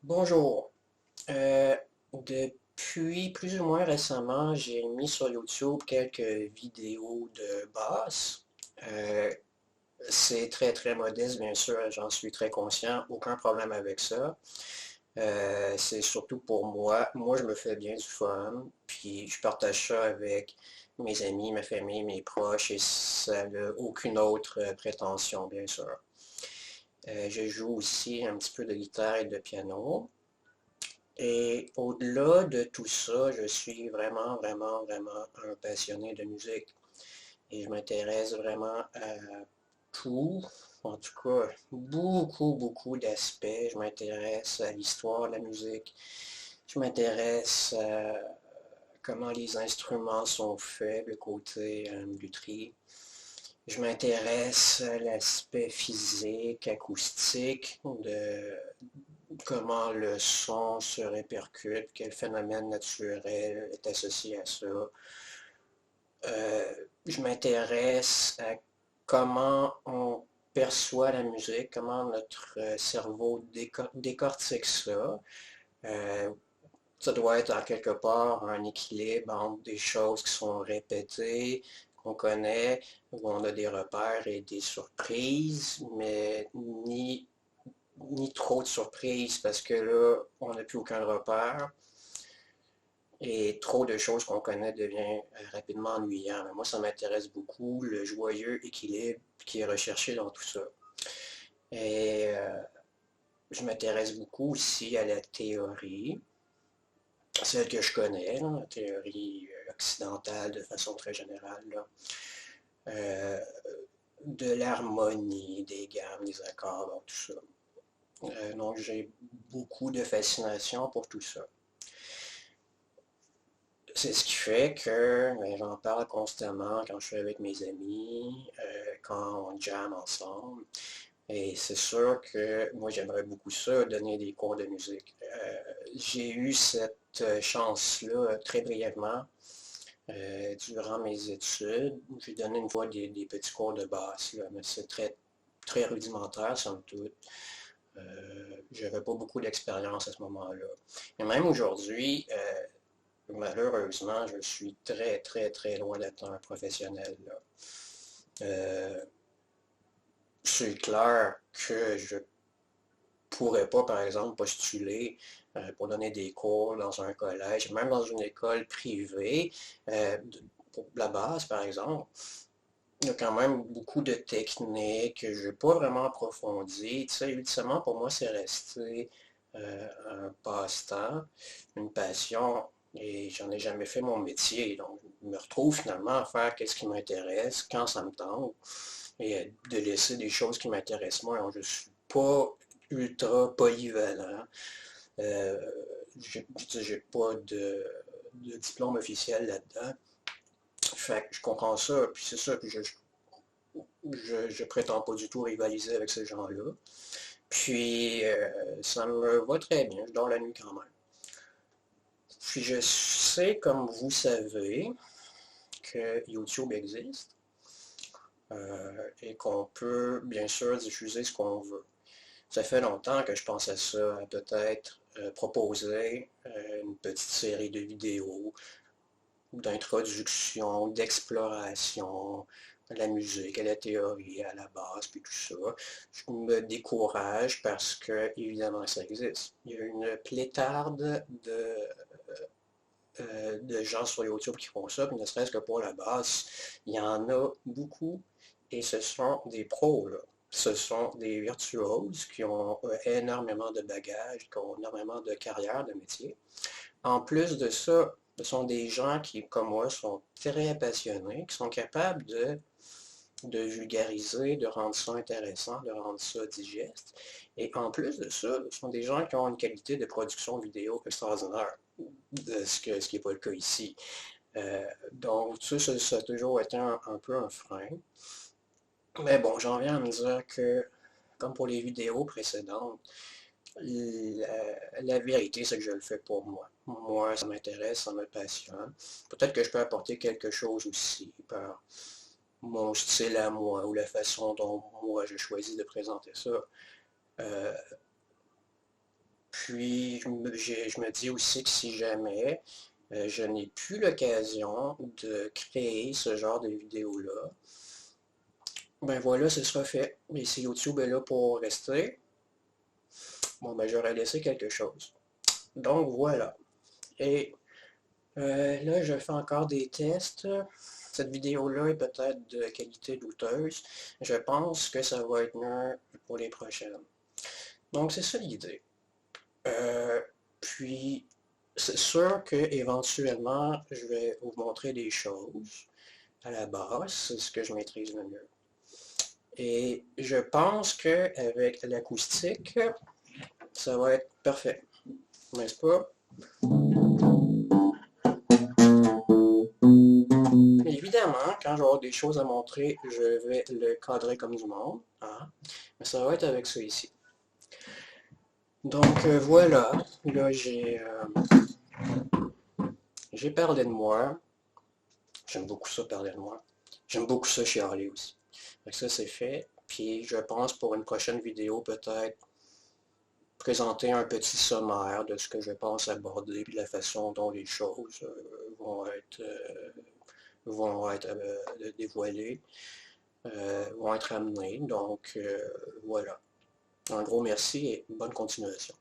Bonjour. Depuis plus ou moins récemment, j'ai mis sur YouTube quelques vidéos de basse. Euh, c'est très très modeste, bien sûr, j'en suis très conscient, aucun problème avec ça. C'est surtout pour moi. Moi, je me fais bien du fun, puis je partage ça avec mes amis, ma famille, mes proches, et ça n'a aucune autre prétention, bien sûr. Je joue aussi un petit peu de guitare et de piano. Et au-delà de tout ça, je suis vraiment, vraiment, vraiment un passionné de musique. Et je m'intéresse vraiment à tout, en tout cas, beaucoup, beaucoup d'aspects. Je m'intéresse à l'histoire de la musique. Je m'intéresse à comment les instruments sont faits, le côté lutherie. Je m'intéresse à l'aspect physique, acoustique de comment le son se répercute, quel phénomène naturel est associé à ça. Je m'intéresse à comment on perçoit la musique, comment notre cerveau décortique ça. Euh, Ça doit être en quelque part un équilibre entre des choses qui sont répétées, qu'on connaît, où on a des repères et des surprises, mais ni trop de surprises parce que là, on n'a plus aucun repère et trop de choses qu'on connaît devient rapidement ennuyant. Mais moi, ça m'intéresse beaucoup, le joyeux équilibre qui est recherché dans tout ça. Et je m'intéresse beaucoup aussi à la théorie, celle que je connais, là, la théorie occidentale de façon très générale, là. Euh, de l'harmonie, des gammes, des accords, donc tout ça. Donc j'ai beaucoup de fascination pour tout ça. C'est ce qui fait que ben, j'en parle constamment quand je suis avec mes amis, quand on jam ensemble. Et c'est sûr que moi j'aimerais beaucoup ça, donner des cours de musique. J'ai eu cette chance-là très brièvement durant mes études. J'ai donné une fois des petits cours de basse, là, mais c'est très, très rudimentaire, somme toute. J'avais pas beaucoup d'expérience à ce moment-là. Et même aujourd'hui, malheureusement, je suis très, très, très loin d'être un professionnel, là. Euh, c'est clair que je pourrais pas, par exemple, postuler pour donner des cours dans un collège, même dans une école privée, pour la base, par exemple. Il y a quand même beaucoup de techniques que je n'ai pas vraiment approfondies. Tu sais, ultimement, pour moi, c'est resté un passe-temps, une passion, et j'en ai jamais fait mon métier. Donc, je me retrouve finalement à faire ce qui m'intéresse, quand ça me tente, et de laisser des choses qui m'intéressent moins. Donc, je ne suis pas ultra polyvalent. Euh, j'ai pas de diplôme officiel là-dedans. Fait que je comprends ça, puis c'est ça, puis je prétends pas du tout rivaliser avec ces gens-là. Puis ça me va très bien, je dors la nuit quand même. Puis je sais, comme vous savez, que YouTube existe et qu'on peut bien sûr diffuser ce qu'on veut. Ça fait longtemps que je pense à ça, à peut-être proposer une petite série de vidéos d'introduction, d'exploration, à la musique, à la théorie, à la base, puis tout ça. Je me décourage parce que, évidemment, ça existe. Il y a une plétarde de gens sur YouTube qui font ça, puis ne serait-ce que pour la base. Il y en a beaucoup, et ce sont des pros, là. Ce sont des virtuoses qui ont énormément de bagages, qui ont énormément de carrière, de métier. En plus de ça, ce sont des gens qui, comme moi, sont très passionnés, qui sont capables de vulgariser, de rendre ça intéressant, de rendre ça digeste. Et en plus de ça, ce sont des gens qui ont une qualité de production vidéo extraordinaire, ce qui n'est pas le cas ici. Donc, ça a toujours été un peu un frein. Mais bon, j'en viens à me dire que, comme pour les vidéos précédentes, la vérité, c'est que je le fais pour moi. Moi, ça m'intéresse, ça me passionne. Peut-être que je peux apporter quelque chose aussi par mon style à moi ou la façon dont moi j'ai choisi de présenter ça. Euh, Puis, je me dis aussi que si jamais je n'ai plus l'occasion de créer ce genre de vidéo-là, ben voilà, ce sera fait. Et si YouTube est là pour rester, bon, ben j'aurais laissé quelque chose. Donc voilà. Et là, je fais encore des tests. Cette vidéo-là est peut-être de qualité douteuse. Je pense que ça va être mieux pour les prochaines. Donc c'est ça l'idée. Euh, Puis, c'est sûr qu'éventuellement, je vais vous montrer des choses à la base, c'est ce que je maîtrise le mieux. Et je pense qu'avec l'acoustique, ça va être parfait, n'est-ce pas? Évidemment, quand je vais avoir des choses à montrer, je vais le cadrer comme du monde, hein? Mais ça va être avec ça ici. Donc voilà, là j'ai parlé de moi. J'aime beaucoup ça parler de moi. J'aime beaucoup ça chialer aussi. Donc ça c'est fait. Puis je pense pour une prochaine vidéo peut-être présenter un petit sommaire de ce que je pense aborder, puis la façon dont les choses vont être dévoilées, vont être amenées. Donc voilà. Un gros merci et bonne continuation.